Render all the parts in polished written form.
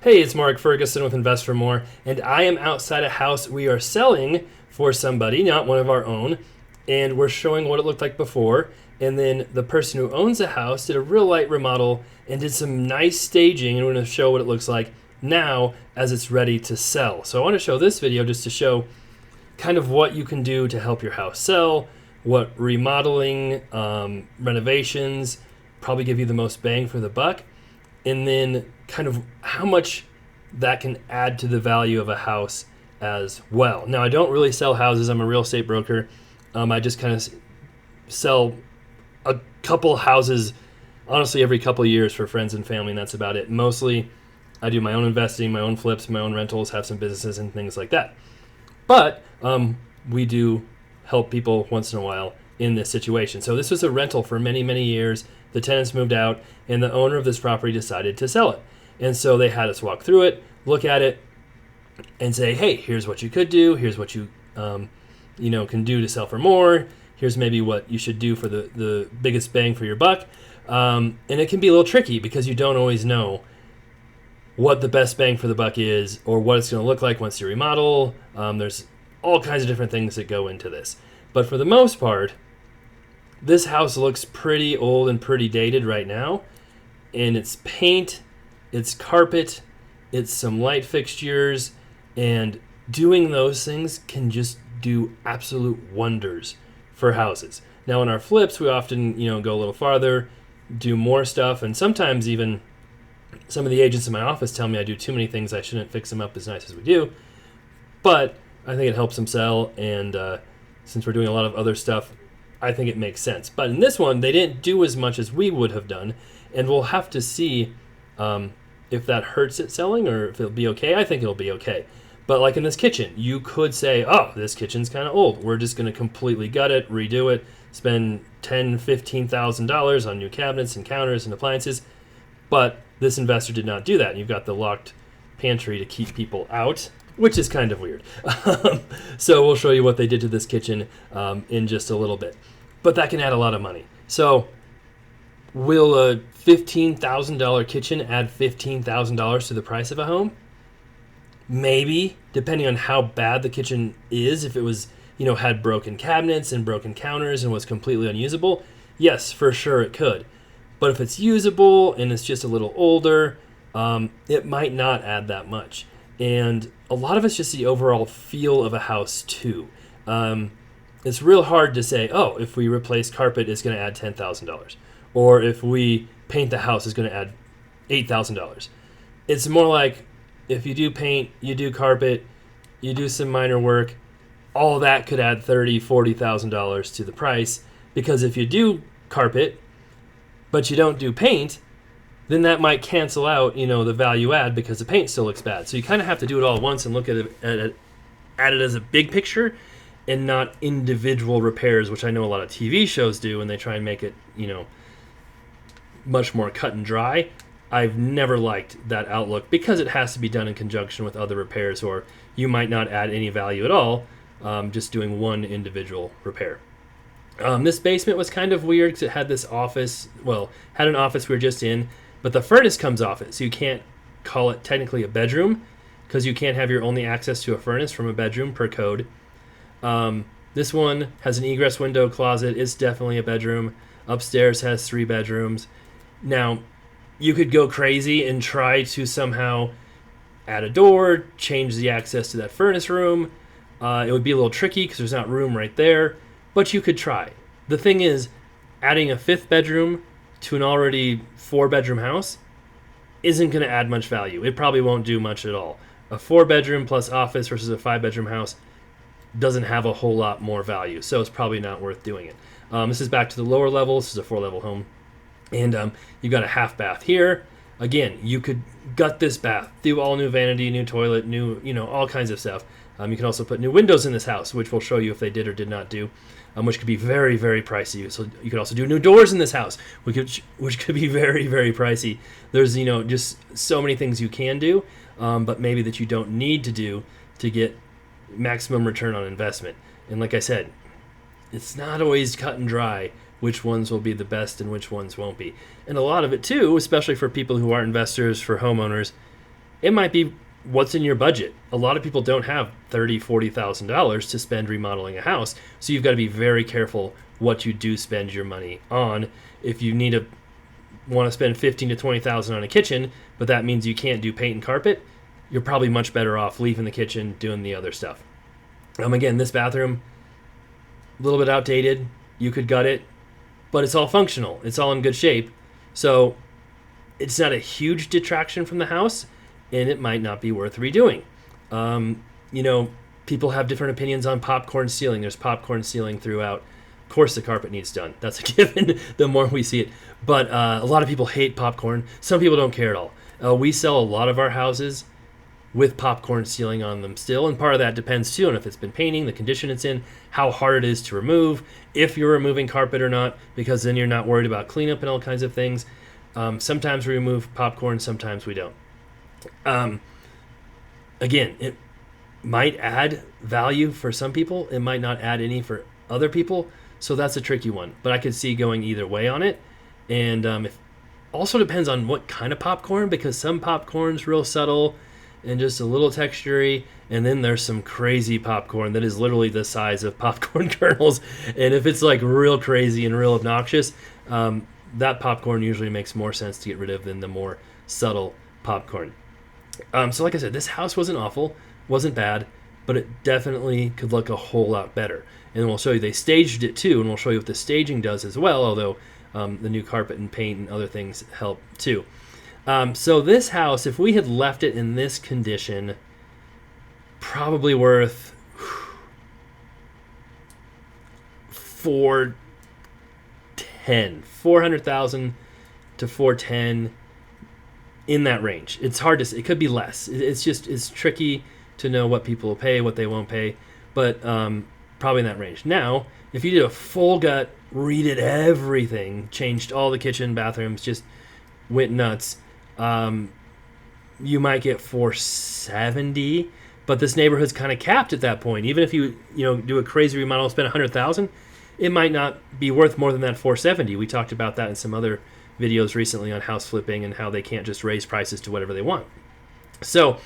Hey, it's Mark Ferguson with Invest for More, and I am outside a house we are selling for somebody, not one of our own, and we're showing what it looked like before. And then the person who owns the house did a real light remodel and did some nice staging, and we're going to show what it looks like now as it's ready to sell. So I want to show this video just to show kind of what you can do to help your house sell, what remodeling, renovations probably give you the most bang for the buck, and then kind of how much that can add to the value of a house as well. Now, I don't really sell houses. I'm a real estate broker. I just kind of sell a couple houses, honestly, every couple of years for friends and family, and that's about it. Mostly, I do my own investing, my own flips, my own rentals, have some businesses and things like that. But we do help people once in a while in this situation. So this was a rental for many, many years. The tenants moved out, and the owner of this property decided to sell it. And so they had us walk through it, look at it, and say, hey, here's what you could do. Here's what you can do to sell for more. Here's maybe what you should do for the biggest bang for your buck. And it can be a little tricky because you don't always know what the best bang for the buck is or what it's going to look like once you remodel. There's all kinds of different things that go into this. But for the most part, this house looks pretty old and pretty dated right now. And it's paint, it's carpet, it's some light fixtures, and doing those things can just do absolute wonders for houses. Now in our flips, we often, go a little farther, do more stuff, and sometimes even some of the agents in my office tell me I do too many things, I shouldn't fix them up as nice as we do. But I think it helps them sell, and since we're doing a lot of other stuff, I think it makes sense. But in this one, they didn't do as much as we would have done, and we'll have to see if that hurts it selling or if it'll be okay. I think it'll be okay. But like in this kitchen, you could say, oh, this kitchen's kind of old. We're just going to completely gut it, redo it, spend $10,000, $15,000 on new cabinets and counters and appliances. But this investor did not do that. You've got the locked pantry to keep people out, which is kind of weird. So we'll show you what they did to this kitchen in just a little bit. But that can add a lot of money. So will a $15,000 kitchen add $15,000 to the price of a home? Maybe, depending on how bad the kitchen is. If it was, had broken cabinets and broken counters and was completely unusable, yes, for sure it could. But if it's usable and it's just a little older, it might not add that much. And a lot of it's just the overall feel of a house too. It's real hard to say, oh, if we replace carpet, it's going to add $10,000. Or if we paint the house, it's going to add $8,000. It's more like if you do paint, you do carpet, you do some minor work, all that could add $30,000, $40,000 to the price. Because if you do carpet, but you don't do paint, then that might cancel out, the value add because the paint still looks bad. So you kind of have to do it all at once and look at it as a big picture and not individual repairs, which I know a lot of TV shows do, and they try and make it, much more cut and dry. I've never liked that outlook because it has to be done in conjunction with other repairs, or you might not add any value at all, just doing one individual repair. This basement was kind of weird because it had this office, had an office we were just in, but the furnace comes off it, so you can't call it technically a bedroom because you can't have your only access to a furnace from a bedroom per code. This one has an egress window closet. It's definitely a bedroom. Upstairs has 3 bedrooms. Now, you could go crazy and try to somehow add a door, change the access to that furnace room. It would be a little tricky because there's not room right there, but you could try. The thing is, adding a 5th bedroom to an already 4-bedroom house isn't going to add much value. It probably won't do much at all. A 4-bedroom plus office versus a 5-bedroom house doesn't have a whole lot more value, so it's probably not worth doing it. This is back to the lower level. This is a 4-level home. And you've got a half bath here. Again, you could gut this bath, do all new vanity, new toilet, new, all kinds of stuff. You can also put new windows in this house, which we'll show you if they did or did not do, which could be very, very pricey. So you could also do new doors in this house, which could be very, very pricey. There's, just so many things you can do, but maybe that you don't need to do to get maximum return on investment. And like I said, it's not always cut and dry which ones will be the best and which ones won't be. And a lot of it too, especially for people who aren't investors, for homeowners, It might be what's in your budget. A lot of people don't have $30,000-$40,000 to spend remodeling a house, so you've got to be very careful what you do spend your money on. If you want to spend $15,000 to $20,000 on a kitchen, but that means you can't do paint and carpet, you're probably much better off leaving the kitchen, doing the other stuff. Again, this bathroom, a little bit outdated. You could gut it, but it's all functional. It's all in good shape. So it's not a huge detraction from the house, and it might not be worth redoing. People have different opinions on popcorn ceiling. There's popcorn ceiling throughout. Of course, the carpet needs done. That's a given the more we see it. But a lot of people hate popcorn. Some people don't care at all. We sell a lot of our houses with popcorn ceiling on them still, and part of that depends too on if it's been painting, the condition it's in, how hard it is to remove, if you're removing carpet or not, because then you're not worried about cleanup and all kinds of things. Sometimes we remove popcorn, sometimes we don't. Again, it might add value for some people, it might not add any for other people, so that's a tricky one. But I could see going either way on it, and it also depends on what kind of popcorn, because some popcorn's real subtle and just a little textury, and then there's some crazy popcorn that is literally the size of popcorn kernels, and if it's like real crazy and real obnoxious, that popcorn usually makes more sense to get rid of than the more subtle popcorn. So like I said, this house wasn't awful, wasn't bad, but it definitely could look a whole lot better. And we'll show you, they staged it too, and we'll show you what the staging does as well, although the new carpet and paint and other things help too. So this house, if we had left it in this condition, probably worth $400,000 to $410,000, in that range. It's hard to say. It could be less. It's tricky to know what people will pay, what they won't pay, but probably in that range. Now, if you did a full gut, redid everything, changed all the kitchen, bathrooms, just went nuts, you might get $470,000, but this neighborhood's kind of capped at that point. Even if you do a crazy remodel, spend $100,000, it might not be worth more than that $470,000. We talked about that in some other videos recently on house flipping and how they can't just raise prices to whatever they want. So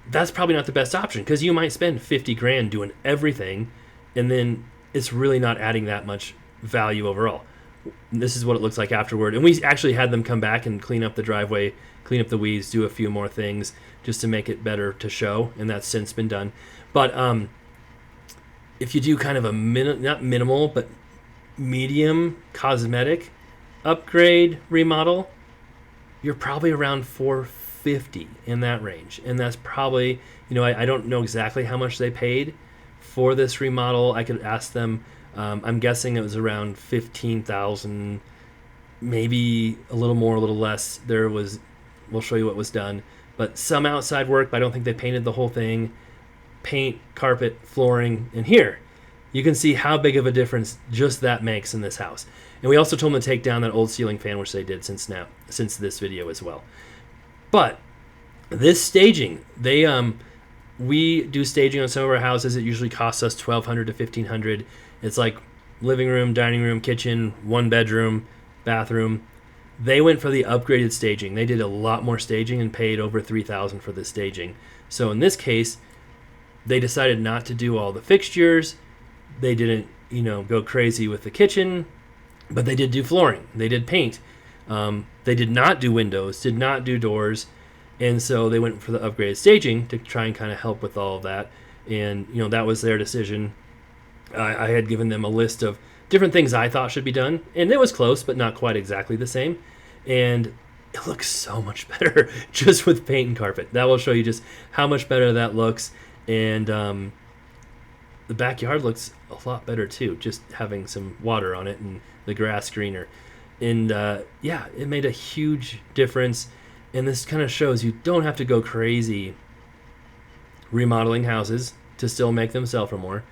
that's probably not the best option, because you might spend $50,000 doing everything, and then it's really not adding that much value overall. This is what it looks like afterward. And we actually had them come back and clean up the driveway, clean up the weeds, do a few more things just to make it better to show, and that's since been done. But if you do kind of a not minimal, but medium cosmetic upgrade remodel, you're probably around $450,000 in that range. And that's probably, I don't know exactly how much they paid for this remodel. I could ask them. I'm guessing it was around $15,000, maybe a little more, a little less. We'll show you what was done, but some outside work, but I don't think they painted the whole thing. Paint, carpet, flooring, and here you can see how big of a difference just that makes in this house. And we also told them to take down that old ceiling fan, which they did since this video as well. But this staging, we do staging on some of our houses. It usually costs us $1,200 to $1,500. It's like living room, dining room, kitchen, one bedroom, bathroom. They went for the upgraded staging. They did a lot more staging and paid over $3,000 for the staging. So in this case, they decided not to do all the fixtures. They didn't, go crazy with the kitchen, but they did do flooring. They did paint. They did not do windows, did not do doors. And so they went for the upgraded staging to try and kind of help with all of that. And, that was their decision. I had given them a list of different things I thought should be done, and it was close, but not quite exactly the same. And it looks so much better just with paint and carpet. That will show you just how much better that looks. And the backyard looks a lot better too, just having some water on it and the grass greener. And it made a huge difference. And this kind of shows you don't have to go crazy remodeling houses to still make them sell for more.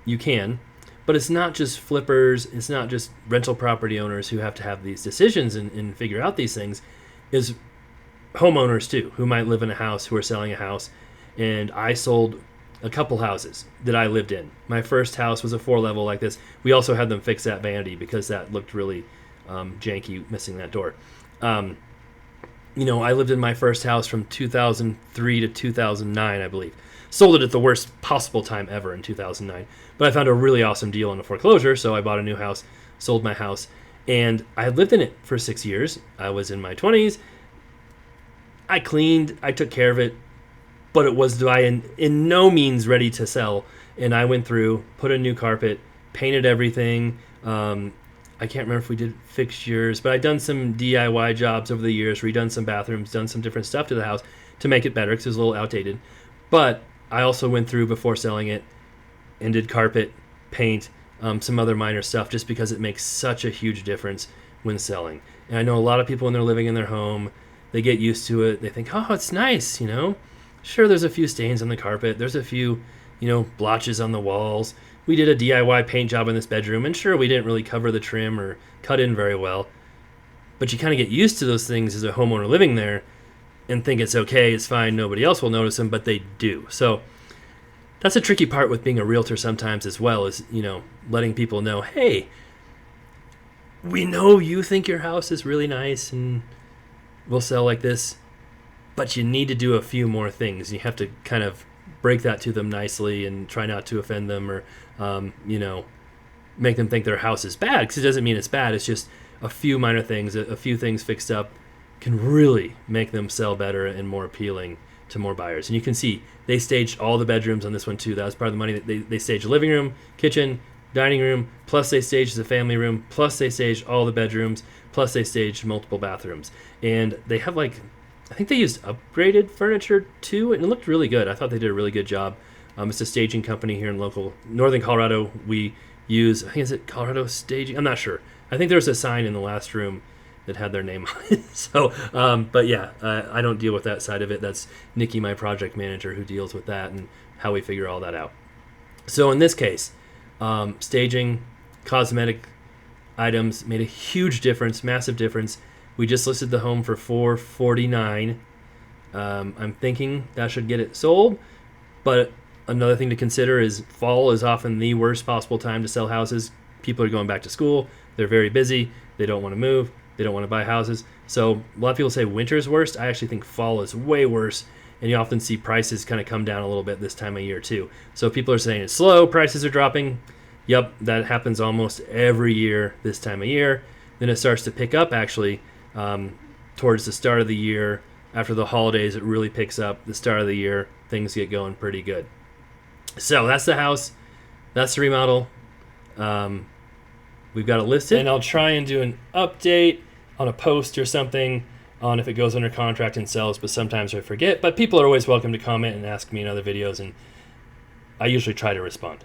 You can, but it's not just flippers, it's not just rental property owners who have to have these decisions and figure out these things. Is homeowners too, who might live in a house, who are selling a house. And I sold a couple houses that I lived in. My first house was a 4-level like this. We also had them fix that vanity because that looked really janky, missing that door. I lived in my first house from 2003 to 2009, I believe. Sold it at the worst possible time ever in 2009. But I found a really awesome deal on a foreclosure, so I bought a new house, sold my house, and I had lived in it for 6 years. I was in my 20s. I cleaned, I took care of it, but it was in no means ready to sell. And I went through, put a new carpet, painted everything. I can't remember if we did fixtures, but I'd done some DIY jobs over the years, redone some bathrooms, done some different stuff to the house to make it better because it was a little outdated. But I also went through before selling it and did carpet, paint, some other minor stuff just because it makes such a huge difference when selling. And I know a lot of people when they're living in their home, they get used to it. They think, oh, it's nice, Sure, there's a few stains on the carpet. There's a few, blotches on the walls. We did a DIY paint job in this bedroom, and sure, we didn't really cover the trim or cut in very well. But you kind of get used to those things as a homeowner living there and think it's okay, it's fine, nobody else will notice them, but they do. So that's a tricky part with being a realtor sometimes as well, is, letting people know, hey, we know you think your house is really nice and will sell like this, but you need to do a few more things. You have to kind of break that to them nicely and try not to offend them or, make them think their house is bad, because it doesn't mean it's bad. It's just a few minor things, a few things fixed up can really make them sell better and more appealing to more buyers. And you can see they staged all the bedrooms on this one too. That was part of the money. They staged the living room, kitchen, dining room, plus they staged the family room, plus they staged all the bedrooms, plus they staged multiple bathrooms. And they have I think they used upgraded furniture too, and it looked really good. I thought they did a really good job. It's a staging company here in local northern Colorado. We use, I think, is it Colorado Staging? I'm not sure. I think there was a sign in the last room that had their name on it. So, but yeah, I don't deal with that side of it. That's Nikki, my project manager, who deals with that and how we figure all that out. So in this case, staging, cosmetic items made a huge difference, massive difference. We just listed the home for $449. I'm thinking that should get it sold, but another thing to consider is fall is often the worst possible time to sell houses. People are going back to school. They're very busy. They don't want to move. They don't want to buy houses. So a lot of people say winter is worst. I actually think fall is way worse, and you often see prices kind of come down a little bit this time of year too. So people are saying it's slow, prices are dropping. Yep, that happens almost every year this time of year. Then it starts to pick up actually towards the start of the year. After the holidays, it really picks up. The start of the year, things get going pretty good. So that's the house. That's the remodel. We've got it listed. And I'll try and do an update on a post or something on if it goes under contract and sells, but sometimes I forget. But people are always welcome to comment and ask me in other videos, and I usually try to respond.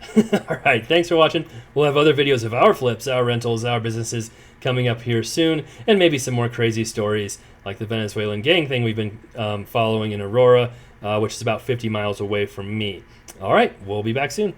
All right, thanks for watching. We'll have other videos of our flips, our rentals, our businesses coming up here soon, and maybe some more crazy stories like the Venezuelan gang thing we've been following in Aurora, which is about 50 miles away from me. All right, we'll be back soon.